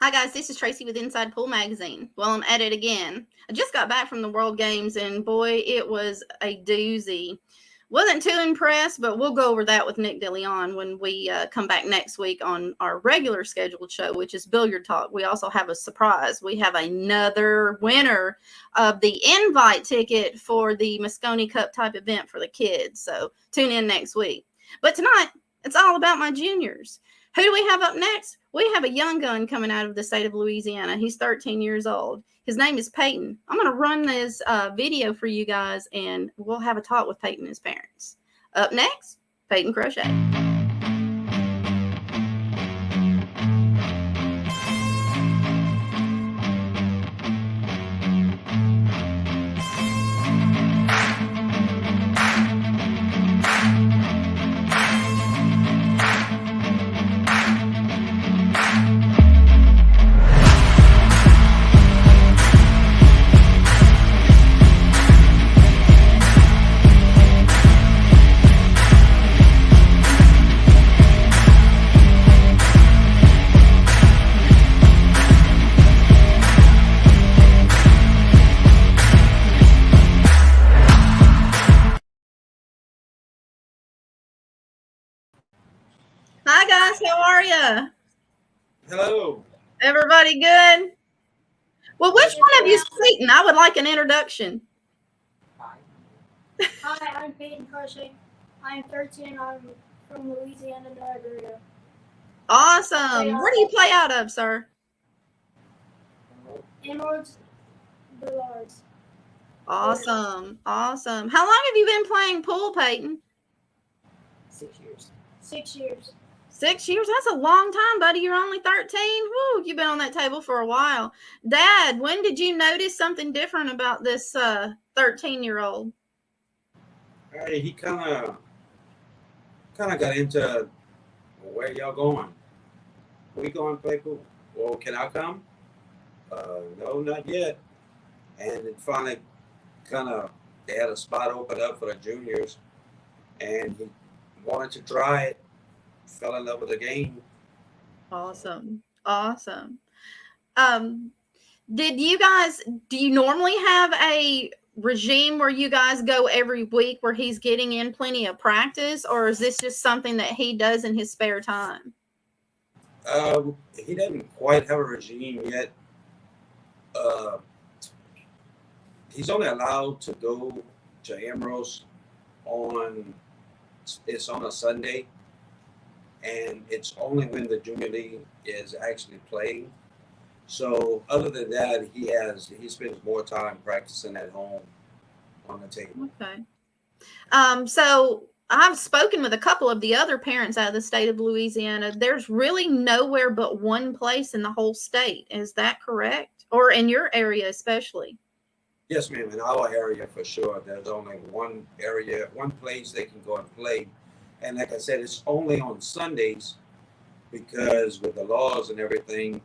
Hi guys, this is Tracy with Inside Pool Magazine. Well, I'm at it again. I just got back from the World Games and boy, it was a doozy. Wasn't too impressed, but we'll go over that with Nick DeLeon when we come back next week on our regular scheduled show, which is Billiard Talk. We also have a surprise. We have another winner of the invite ticket for the Moscone Cup type event for the kids. So tune in next week. But tonight, it's all about my juniors. Who do we have up next? We have a young gun coming out of the state of Louisiana. He's 13 years old. His name is Peyton. I'm going to run this video for you guys, and we'll have a talk with Peyton and his parents. Up next, Peyton Crochet. Hi guys, how are you? Hello. Everybody good? Well, which one of you is Peyton? I would like an introduction. Hi, I'm Peyton Crochet. I am 13. I'm from Louisiana, Nigeria. Awesome. Where do you play out of, sir? Emeralds, Billiards. Awesome. Awesome. How long have you been playing pool, Peyton? 6 years. 6 years. 6 years? That's a long time, buddy. You're only 13. Woo, you've been on that table for a while. Dad, when did you notice something different about this 13-year-old? He kind of got into where y'all going. We going to play pool? Well, can I come? No, not yet. And it finally they had a spot open up for the juniors, and he wanted to try it. Fell in love with the game. Awesome. Awesome. Do you normally have a regime where you guys go every week where he's getting in plenty of practice, or is this just something that he does in his spare time? He doesn't quite have a regime yet. He's only allowed to go to Emeralds on a Sunday, and it's only when the junior league is actually playing. So other than that, he spends more time practicing at home on the table. Okay. So I've spoken with a couple of the other parents out of the state of Louisiana. There's really nowhere but one place in the whole state. Is that correct? Or in your area especially? Yes, ma'am. In our area, for sure, there's only one place they can go and play. And like I said, it's only on Sundays because with the laws and everything,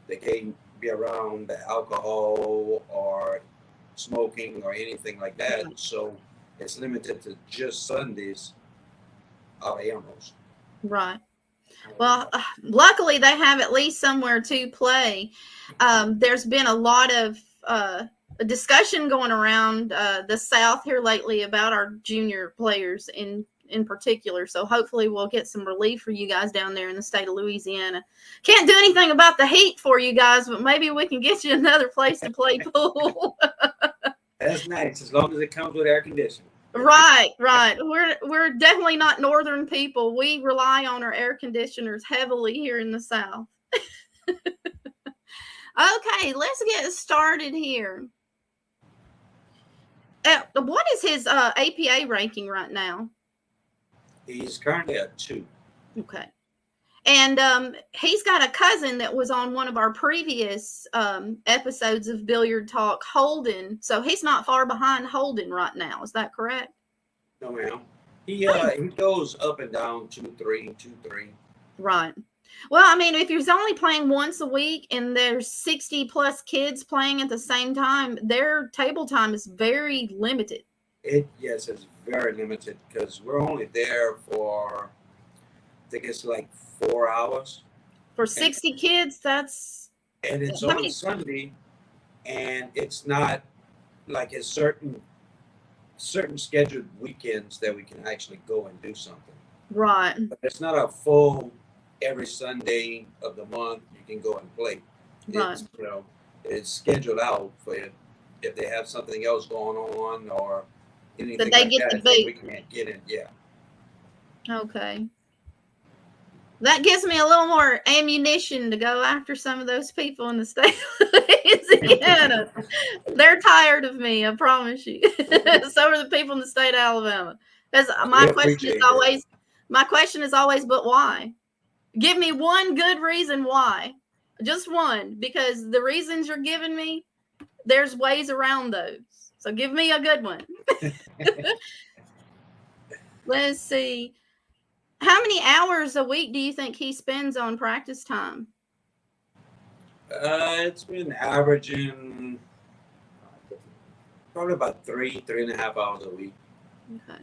they can't be around the alcohol or smoking or anything like that. So it's limited to just Sundays out of Emeralds. Right. Well, luckily they have at least somewhere to play. There's been a lot of a discussion going around the South here lately about our junior players in particular. So hopefully we'll get some relief for you guys down there in the state of Louisiana. Can't do anything about the heat for you guys, but maybe we can get you another place to play pool. That's nice, as long as it comes with air conditioning. Right. We're definitely not northern people. We rely on our air conditioners heavily here in the South. Okay, let's get started here. What is his APA ranking right now? He's currently at 2. Okay. And he's got a cousin that was on one of our previous episodes of Billiard Talk, Holden. So he's not far behind Holden right now. Is that correct? No, ma'am. He goes up and down 2-3, 2-3. Right. Well, I mean, if he's only playing once a week and there's 60 plus kids playing at the same time, their table time is very limited. Yes, it's very limited because we're only there for, I think it's like 4 hours. For 60 kids, that's and it's How on many? Sunday, and it's not like it's certain scheduled weekends that we can actually go and do something. Right. But it's not a full every Sunday of the month you can go and play. Right. It's it's scheduled out for it. If they have something else going on or anything they like get the that, then boot. we can't get it. Yeah. Okay. That gives me a little more ammunition to go after some of those people in the state of Louisiana. They're tired of me, I promise you. So are the people in the state of Alabama. Because my question is always, but why? Give me one good reason why. Just one. Because the reasons you're giving me, there's ways around those. So give me a good one. Let's see. How many hours a week do you think he spends on practice time? It's been averaging probably about 3.5 hours a week. Okay.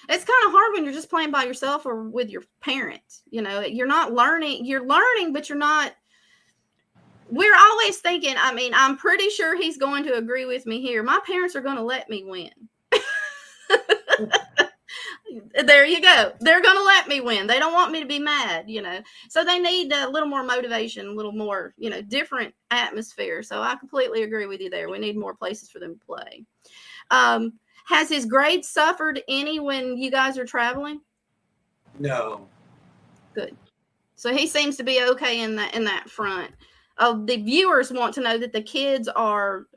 It's kind of hard when you're just playing by yourself or with your parents. You're not learning. You're learning, but you're not. We're always thinking, I'm pretty sure he's going to agree with me here. My parents are going to let me win. There you go. They're going to let me win. They don't want me to be mad, So they need a little more motivation, a little more, different atmosphere. So I completely agree with you there. We need more places for them to play. Has his grades suffered any when you guys are traveling? No. Good. So he seems to be okay in that front. The viewers want to know that the kids are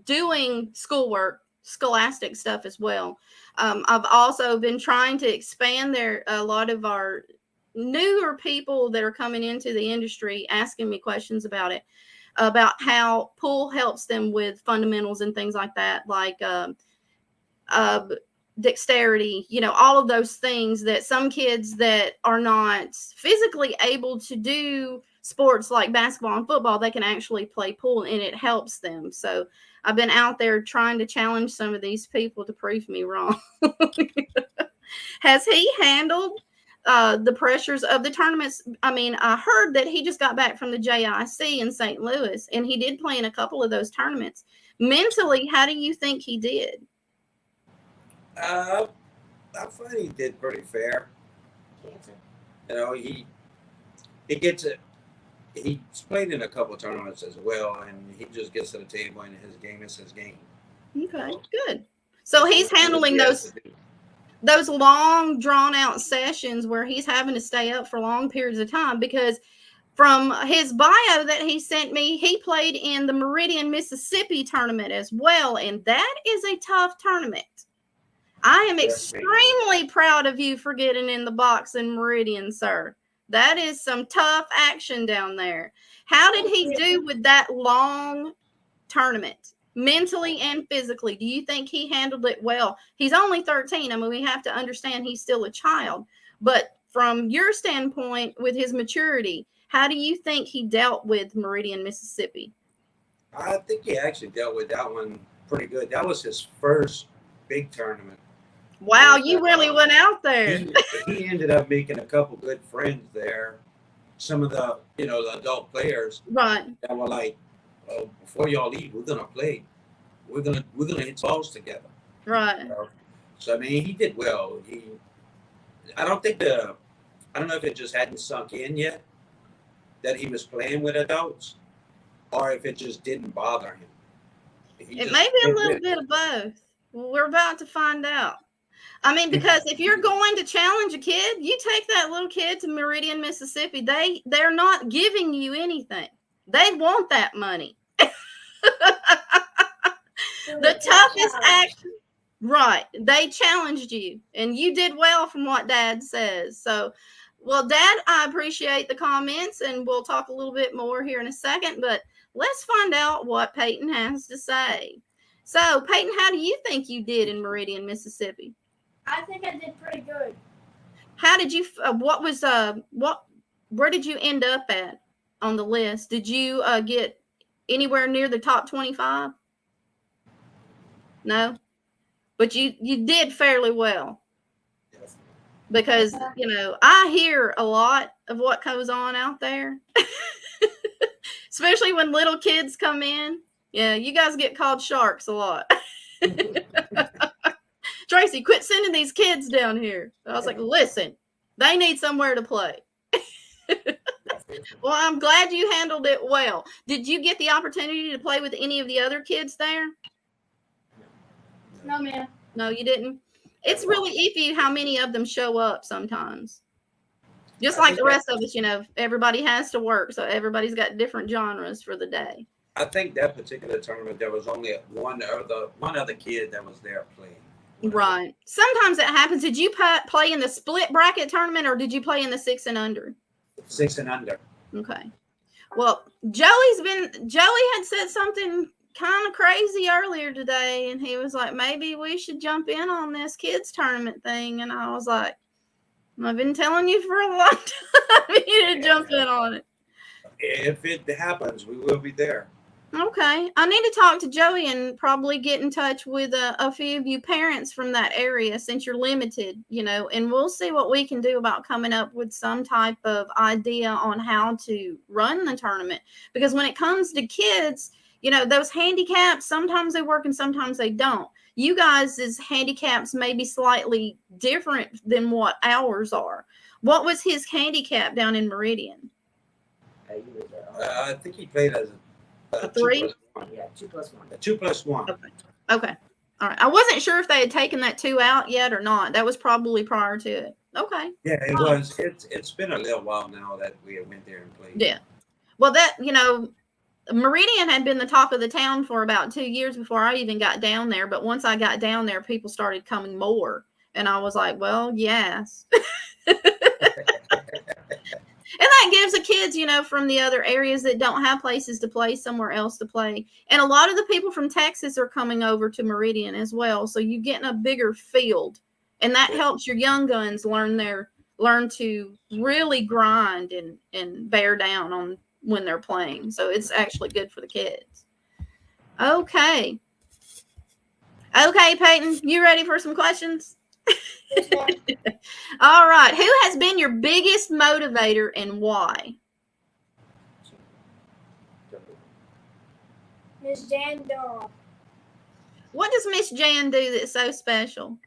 doing schoolwork, scholastic stuff as well. I've also been trying to expand a lot of our newer people that are coming into the industry asking me questions about it, about how pool helps them with fundamentals and things like that, like dexterity, all of those things that some kids that are not physically able to do sports like basketball and football, they can actually play pool and it helps them. So I've been out there trying to challenge some of these people to prove me wrong. Has he handled the pressures of the tournaments? I heard that he just got back from the JIC in St. Louis, and he did play in a couple of those tournaments. Mentally, how do you think he did? I find he did pretty fair. He gets it. He's played in a couple of tournaments as well, and he just gets to the table, and his game is his game. Okay, good. So he's handling those long, drawn-out sessions where he's having to stay up for long periods of time, because from his bio that he sent me, he played in the Meridian, Mississippi tournament as well, and that is a tough tournament. I am extremely proud of you for getting in the box in Meridian, sir. That is some tough action down there. How did he do with that long tournament, mentally and physically? Do you think he handled it well? He's only 13. We have to understand he's still a child. But from your standpoint, with his maturity, how do you think he dealt with Meridian, Mississippi? I think he actually dealt with that one pretty good. That was his first big tournament. Wow, you really went out there. He ended up making a couple good friends there. Some of the the adult players, right, that were like, "Oh, before y'all leave, we're gonna play. We're gonna hit balls together." Right. So he did well. I don't know if it just hadn't sunk in yet that he was playing with adults, or if it just didn't bother him. It may be a little bit of both. We're about to find out. Because if you're going to challenge a kid, you take that little kid to Meridian, Mississippi. They're not giving you anything. They want that money. The toughest action, right? They challenged you, and you did well from what Dad says. So, well, Dad, I appreciate the comments, and we'll talk a little bit more here in a second. But let's find out what Peyton has to say. So, Peyton, how do you think you did in Meridian, Mississippi? I think I did pretty good. How did you? Where did you end up at on the list? Did you get anywhere near the top 25? No, but you did fairly well, because I hear a lot of what goes on out there. Especially when little kids come in. Yeah, you guys get called sharks a lot. Tracy, quit sending these kids down here. I was like, listen, they need somewhere to play. Well, I'm glad you handled it well. Did you get the opportunity to play with any of the other kids there? No, ma'am. No, you didn't? It's really iffy how many of them show up sometimes. Just like the rest of us, you know, everybody has to work, so everybody's got different genres for the day. I think that particular tournament, there was only one other kid that was there playing. Right. Sometimes it happens. Did you play in the split bracket tournament, or did you play in the 6 and under? 6 and under. Okay. Well, Joey had said something kind of crazy earlier today, and he was like, maybe we should jump in on this kids tournament thing. And I was like, I've been telling you for a long time you need to jump in on it. If it happens, we will be there. Okay. I need to talk to Joey and probably get in touch with a few of you parents from that area, since you're limited, you know, and we'll see what we can do about coming up with some type of idea on how to run the tournament. Because when it comes to kids, you know, those handicaps, sometimes they work and sometimes they don't. You guys' handicaps may be slightly different than what ours are. What was his handicap down in Meridian? I think he played as a 3? Yeah, 2+1. A 2+1. Okay. All right. I wasn't sure if they had taken that 2 out yet or not. That was probably prior to it. Okay. Yeah, it was. It's been a little while now that we went there and played. Yeah. Well, that, you know, Meridian had been the talk of the town for about 2 years before I even got down there. But once I got down there, people started coming more. And I was like, well, yes. And that gives the kids, you know, from the other areas that don't have places to play, somewhere else to play. And a lot of the people from Texas are coming over to Meridian as well. So you're getting a bigger field. And that helps your young guns learn to really grind and bear down on when they're playing. So it's actually good for the kids. Okay. Okay, Peyton, you ready for some questions? All right. Who has been your biggest motivator and why? Miss Jan Durham. What does Miss Jan do that's so special?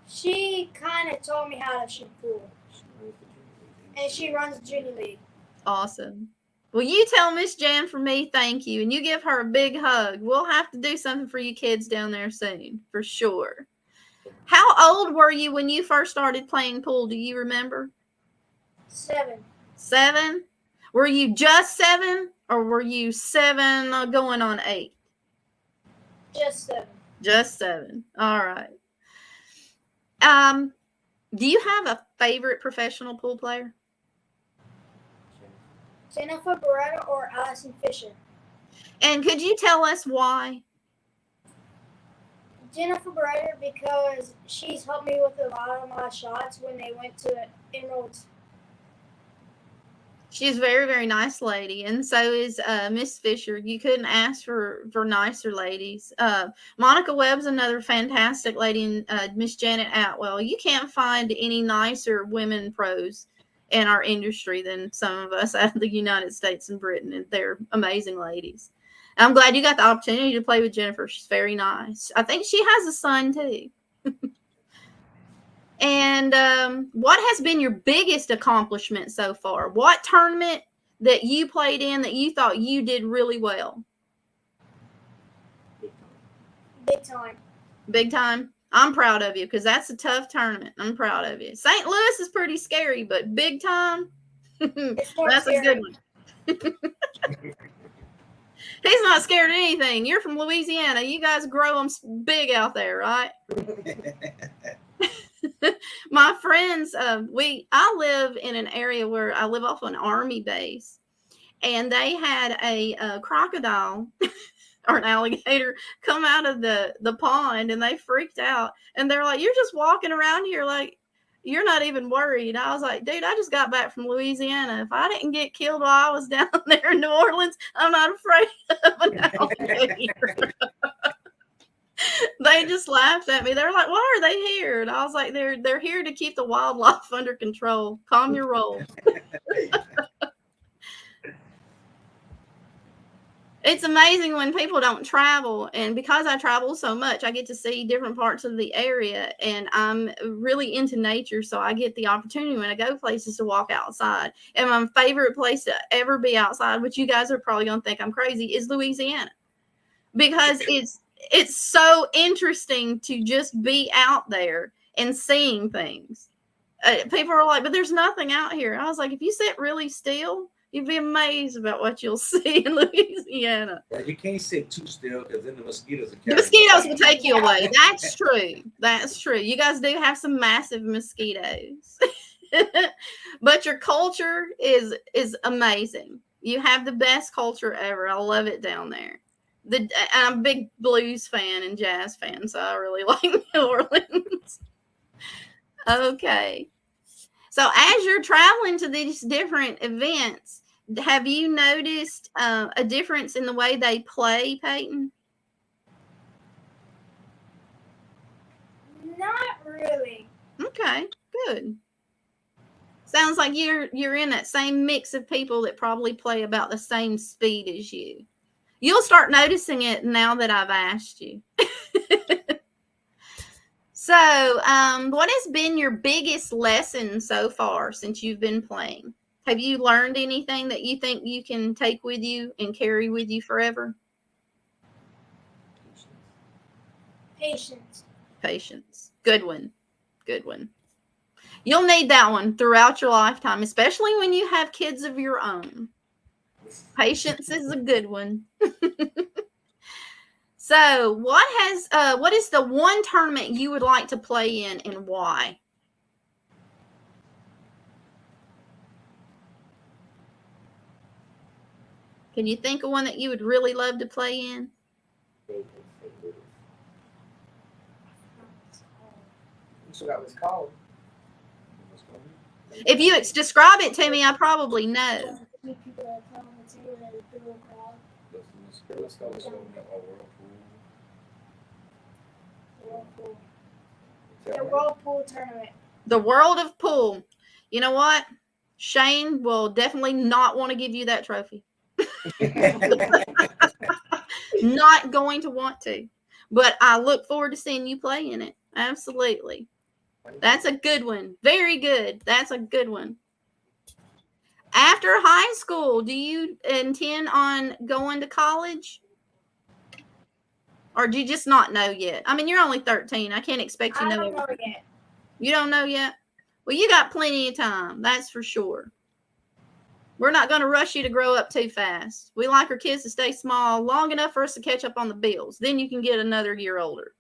She kind of taught me how to shoot pool. And she runs the junior league. Awesome. Well, you tell Miss Jan from me thank you, and you give her a big hug. We'll have to do something for you kids down there soon, for sure. How old were you when you first started playing pool? Do you remember? 7. 7? Were you just 7, or were you 7 going on 8? Just 7. Just 7. All right. Do you have a favorite professional pool player? Jennifer Beretta or Allison Fisher? And could you tell us why? Jennifer Beretta, because she's helped me with a lot of my shots when they went to Emeralds. She's a very, very nice lady, and so is Miss Fisher. You couldn't ask for nicer ladies. Monica Webb's another fantastic lady, and Miss Janet Atwell. You can't find any nicer women pros in our industry than some of us out of the United States and Britain, and they're amazing ladies. I'm glad you got the opportunity to play with Jennifer. She's very nice. I think she has a son too. And what has been your biggest accomplishment so far? What tournament that you played in that you thought you did really well? Big time. Big time? I'm proud of you because that's a tough tournament. I'm proud of you. St. Louis is pretty scary, but big time, that's scary. a good one. He's not scared of anything. You're from Louisiana. You guys grow them big out there, right? My friends, I live in an area where I live off an army base, and they had a crocodile or an alligator come out of the pond, and they freaked out, and they're like, "You're just walking around here like you're not even worried." I was like, "Dude, I just got back from Louisiana. If I didn't get killed while I was down there in New Orleans, I'm not afraid of an alligator." They just laughed at me. They're like, "Why are they here?" And I was like, they're here to keep the wildlife under control. Calm your roll. It's amazing when people don't travel, and because I travel so much, I get to see different parts of the area, and I'm really into nature, so I get the opportunity when I go places to walk outside. And my favorite place to ever be outside, which you guys are probably going to think I'm crazy, is Louisiana, because it's so interesting to just be out there and seeing things. People are like, but there's nothing out here. I was like, if you sit really still, you'd be amazed about what you'll see in Louisiana. Yeah, you can't sit too still because then the mosquitoes will The carry mosquitoes will take you away. That's true. That's true. You guys do have some massive mosquitoes. But your culture is amazing. You have the best culture ever. I love it down there. I'm a big blues fan and jazz fan, so I really like New Orleans. Okay. So as you're traveling to these different events, have you noticed a difference in the way they play, Peyton? Not really. Okay, good. Sounds like you're in that same mix of people that probably play about the same speed as you. You'll start noticing it now that I've asked you. So, what has been your biggest lesson so far since you've been playing? Have you learned anything that you think you can take with you and carry with you forever? Patience. Patience. Good one. Good one. You'll need that one throughout your lifetime, especially when you have kids of your own. Patience is a good one. So, what is the one tournament you would like to play in, and why? Can you think of one that you would really love to play in? So that was called. If you describe it to me, I probably know. Let's go with The Whirlpool tournament. The World of Pool. You know what? Shane will definitely not want to give you that trophy. Not going to want to. But I look forward to seeing you play in it. Absolutely. That's a good one. Very good. That's a good one. After high school, do you intend on going to college? Or do you just not know yet? I mean, you're only 13. I can't expect you to know. I don't know yet. You don't know yet? Well, you got plenty of time. That's for sure. We're not going to rush you to grow up too fast. We like our kids to stay small long enough for us to catch up on the bills. Then you can get another year older.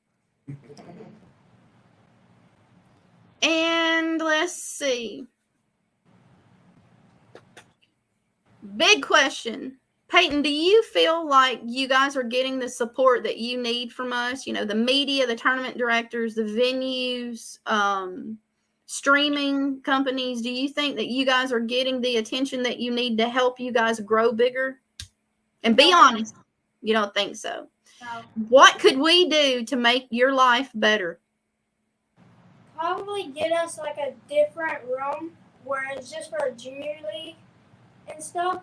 And let's see. Big question. Peyton, do you feel like you guys are getting the support that you need from us? You know, the media, the tournament directors, the venues, streaming companies. Do you think that you guys are getting the attention that you need to help you guys grow bigger? And be honest, you don't think so. No. What could we do to make your life better? Probably get us like a different room where it's just for junior league and stuff.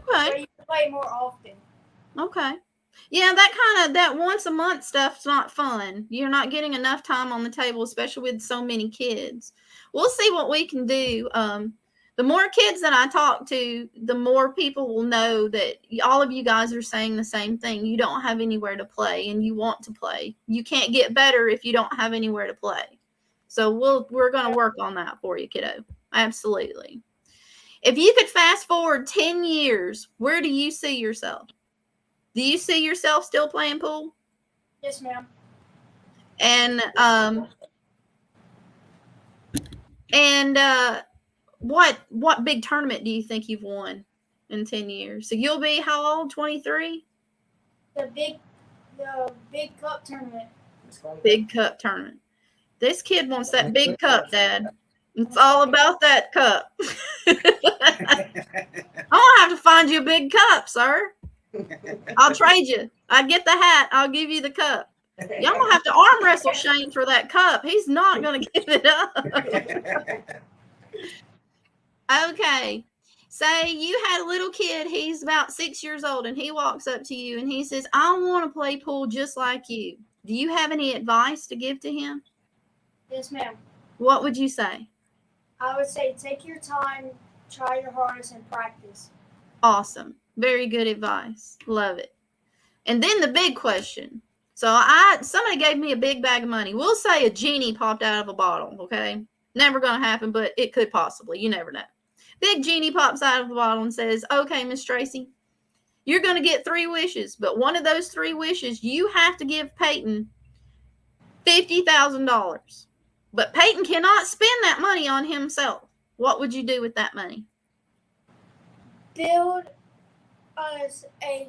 Okay. Where you can play more often. Okay. Yeah, that once a month stuff's not fun. You're not getting enough time on the table, especially with so many kids. We'll see what we can do. The more kids that I talk to, the more people will know that all of you guys are saying the same thing. You don't have anywhere to play and you want to play. You can't get better if you don't have anywhere to play. So we're going to work on that for you, kiddo. Absolutely. If you could fast forward 10 years, where do you see yourself? Do you see yourself still playing pool? Yes, ma'am. And what big tournament do you think you've won in 10 years? So you'll be how old? 23? The big cup tournament. Big cup tournament. This kid wants that big cup, Dad. It's all about that cup. I'm gonna have to find you a big cup, sir. I'll trade you. I get the hat. I'll give you the cup. Y'all gonna have to arm wrestle Shane for that cup. He's not gonna give it up. Okay. Say you had a little kid, he's about 6 years old, and he walks up to you and he says, I want to play pool just like you. Do you have any advice to give to him? Yes, ma'am. What would you say? I would say take your time, try your hardest, and practice. Awesome. Very good advice. Love it. And then the big question. So somebody gave me a big bag of money. We'll say a genie popped out of a bottle, okay? Never going to happen, but it could possibly. You never know. Big genie pops out of the bottle and says, okay, Miss Tracy, you're going to get 3 wishes, but one of those 3 wishes, you have to give Peyton $50,000. But Peyton cannot spend that money on himself. What would you do with that money? Build us a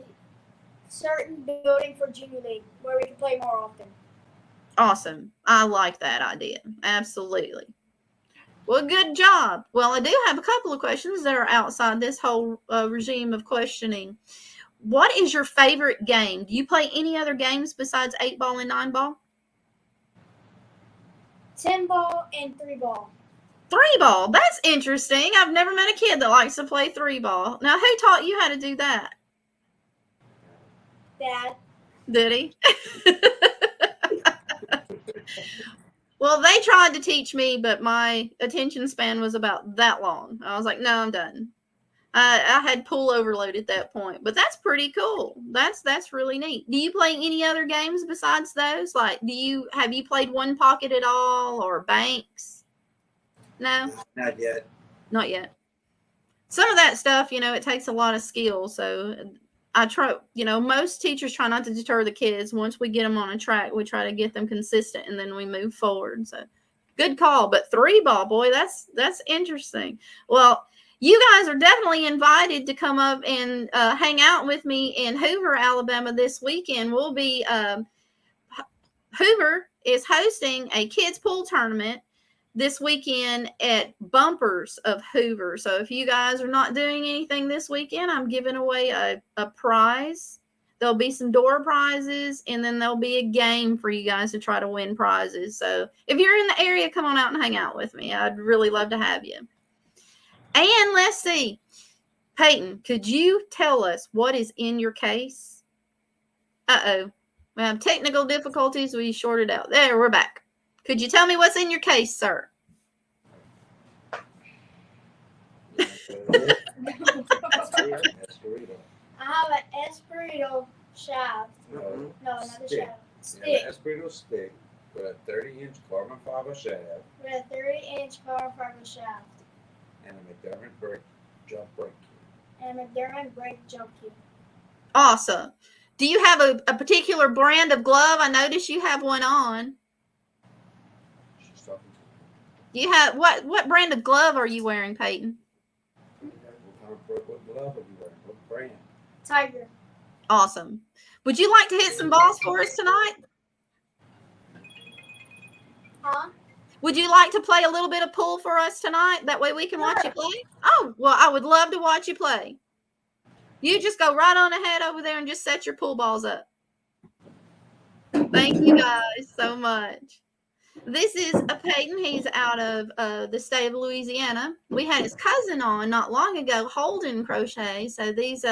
certain building for Junior League where we can play more often. Awesome. I like that idea. Absolutely. Well, good job. Well, I do have a couple of questions that are outside this whole regime of questioning. What is your favorite game? Do you play any other games besides 8-ball and 9-ball? 10-ball and 3-ball. 3-ball. That's interesting. I've never met a kid that likes to play 3-ball. Now, who taught you how to do that? Dad. Did he? Well, they tried to teach me, but my attention span was about that long. I was like, no, I'm done. I had pool overload at that point, but that's pretty cool. That's really neat. Do you play any other games besides those? Like, have you played One Pocket at all or Banks? No? Not yet. Not yet. Some of that stuff, it takes a lot of skill. So I try, most teachers try not to deter the kids. Once we get them on a track, we try to get them consistent and then we move forward. So good call. But 3-ball, boy, that's interesting. Well, you guys are definitely invited to come up and hang out with me in Hoover, Alabama this weekend. We'll be, Hoover is hosting a kids pool tournament this weekend at Bumpers of Hoover. So if you guys are not doing anything this weekend, I'm giving away a prize. There'll be some door prizes, and then there'll be a game for you guys to try to win prizes. So if you're in the area, come on out and hang out with me. I'd really love to have you. And let's see. Peyton, could you tell us what is in your case? Uh-oh. We have technical difficulties. We shorted out. There, we're back. Could you tell me what's in your case, sir? I have an Espirito shaft. No, not a stick. shaft. Stick. Yeah, an Espirito stick with a 30-inch carbon fiber shaft With a 30-inch carbon fiber shaft. and a McDermott brake jump brake kit. And a McDermott brake jump kit. Awesome. Do you have a particular brand of glove? I noticed you have one on. She's talking to You have what brand of glove are you wearing, Peyton? me. What glove are you wearing? What brand? Tiger. Awesome. Would you like to hit some balls for us tonight? Huh? Would you like to play a little bit of pool for us tonight? That way we can watch you play? Oh, well, I would love to watch you play. You just go right on ahead over there and just set your pool balls up. Thank you guys so much. This is a Peyton. He's out of the state of Louisiana. We had his cousin on not long ago, Holden Crochet. So these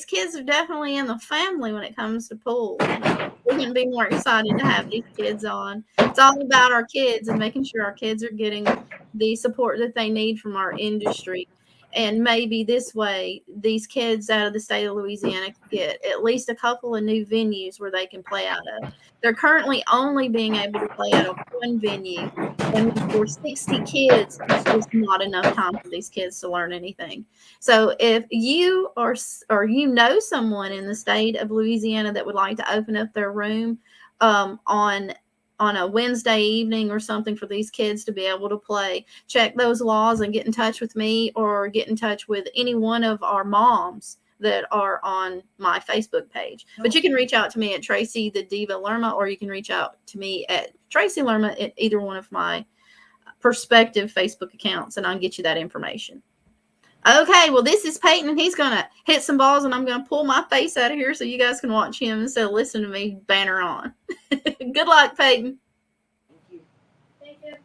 kids are definitely in the family when it comes to pool. We couldn't be more excited to have these kids on. It's all about our kids and making sure our kids are getting the support that they need from our industry. And maybe this way, these kids out of the state of Louisiana can get at least a couple of new venues where they can play out of. They're currently only being able to play out of one venue. And for 60 kids, it's just not enough time for these kids to learn anything. So if you or you know someone in the state of Louisiana that would like to open up their room on a Wednesday evening or something for these kids to be able to play, check those laws and get in touch with me or get in touch with any one of our moms that are on my Facebook page. But you can reach out to me at Tracy the Diva Lerma, or you can reach out to me at Tracy Lerma at either one of my prospective Facebook accounts, and I'll get you that information. Okay, well, this is Peyton, and he's going to hit some balls, and I'm going to pull my face out of here so you guys can watch him instead of listening to me banner on. Good luck, Peyton. Thank you. Thank you.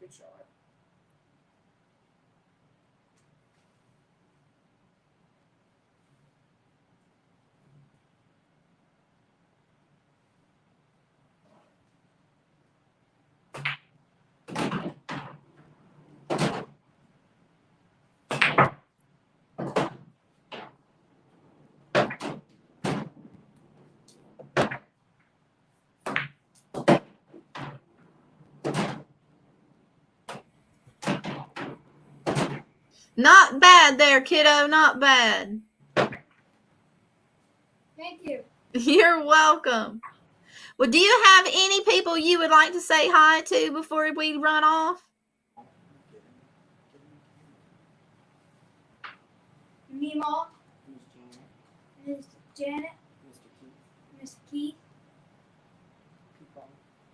Good shot. Not bad there, kiddo. Not bad. Thank you. You're welcome. Well, do you have any people you would like to say hi to before we run off? Mima, Miss Janet, Miss Janet, Mr. Keith, Miss Keith, people,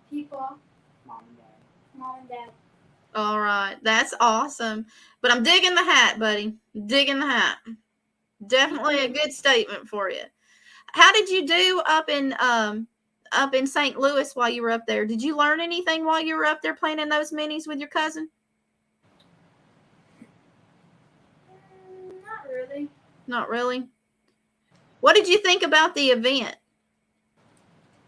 people, mom and dad. mom and dad. All right. That's awesome. But I'm digging the hat, buddy. Digging the hat. Definitely a good statement for you. How did you do up in St. Louis while you were up there? Did you learn anything while you were up there playing in those minis with your cousin? Not really. Not really. What did you think about the event?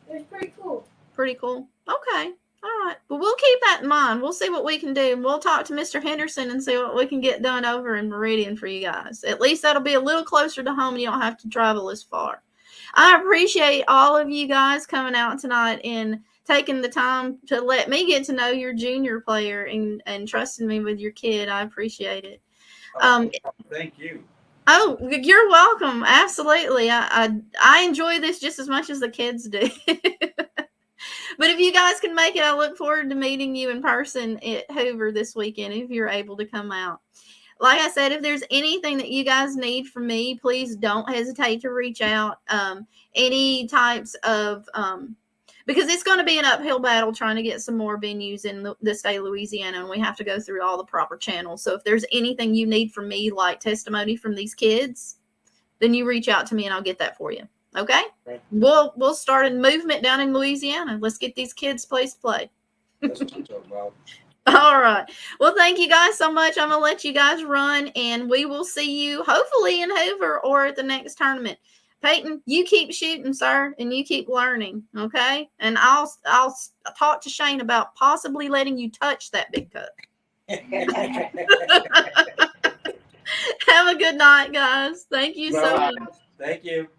It was pretty cool. Pretty cool. Okay. All right. Well, we'll keep that in mind. We'll see what we can do. And we'll talk to Mr. Henderson and see what we can get done over in Meridian for you guys. At least that'll be a little closer to home. You don't have to travel as far. I appreciate all of you guys coming out tonight and taking the time to let me get to know your junior player and trusting me with your kid. I appreciate it. Thank you. Oh, you're welcome. Absolutely. I enjoy this just as much as the kids do. But if you guys can make it, I look forward to meeting you in person at Hoover this weekend if you're able to come out. Like I said, if there's anything that you guys need from me, please don't hesitate to reach out. Any types of because it's going to be an uphill battle trying to get some more venues in the state of Louisiana, and we have to go through all the proper channels. So if there's anything you need from me, like testimony from these kids, then you reach out to me and I'll get that for you. Okay? Right. We'll start a movement down in Louisiana. Let's get these kids place to play. That's what I'm talking about. All right. Well, thank you guys so much. I'm going to let you guys run, and we will see you hopefully in Hoover or at the next tournament. Peyton, you keep shooting, sir, and you keep learning, okay? And I'll talk to Shane about possibly letting you touch that big cup. Have a good night, guys. Thank you so Bye. much. Thank you.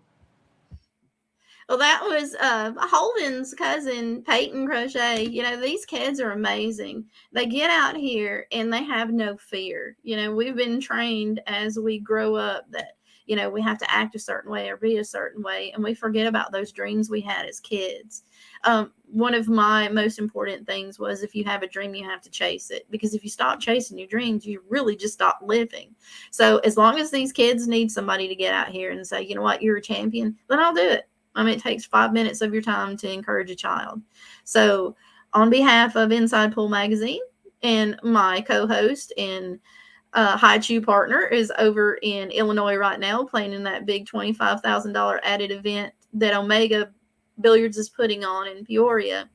Well, that was Holden's cousin, Peyton Crochet. You know, these kids are amazing. They get out here and they have no fear. You know, we've been trained as we grow up that, you know, we have to act a certain way or be a certain way, and we forget about those dreams we had as kids. One of my most important things was, if you have a dream, you have to chase it, because if you stop chasing your dreams, you really just stop living. So as long as these kids need somebody to get out here and say, you know what, you're a champion, then I'll do it. I mean, it takes 5 minutes of your time to encourage a child. So on behalf of Inside Pool Magazine, and my co-host and High Chew partner is over in Illinois right now, playing in that big $25,000 added event that Omega Billiards is putting on in Peoria.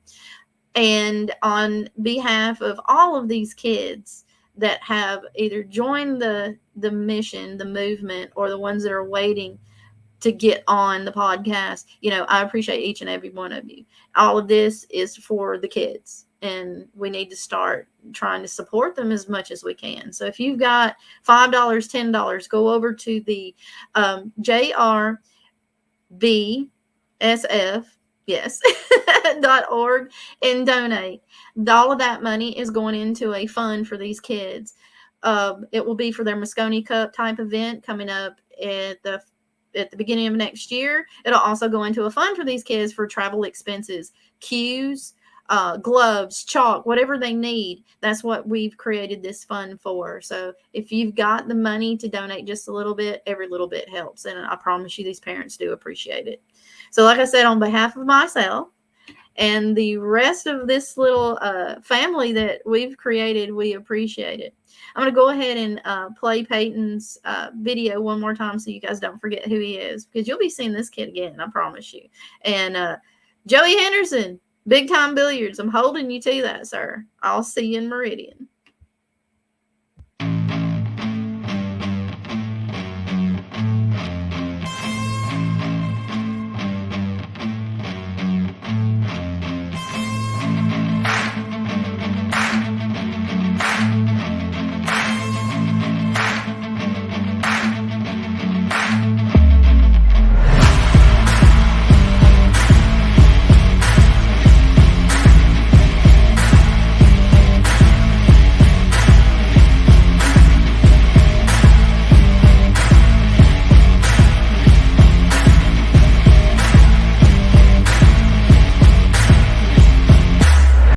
And on behalf of all of these kids that have either joined the mission, the movement, or the ones that are waiting to get on the podcast, you know, I appreciate each and every one of you. All of this is for the kids, and we need to start trying to support them as much as we can. So if you've got $5, $10, go over to the JRBSF, yes, .org, and donate. All of that money is going into a fund for these kids. It will be for their Moscone Cup type event coming up at the beginning of next year. It'll also go into a fund for these kids for travel expenses, cues, gloves, chalk, whatever they need. That's what we've created this fund for. So if you've got the money to donate just a little bit, every little bit helps. And I promise you, these parents do appreciate it. So like I said, on behalf of myself and the rest of this little family that we've created, we appreciate it. I'm going to go ahead and play Peyton's video one more time so you guys don't forget who he is, because you'll be seeing this kid again, I promise you. And Joey Henderson, Big Time Billiards, I'm holding you to that, sir. I'll see you in Meridian.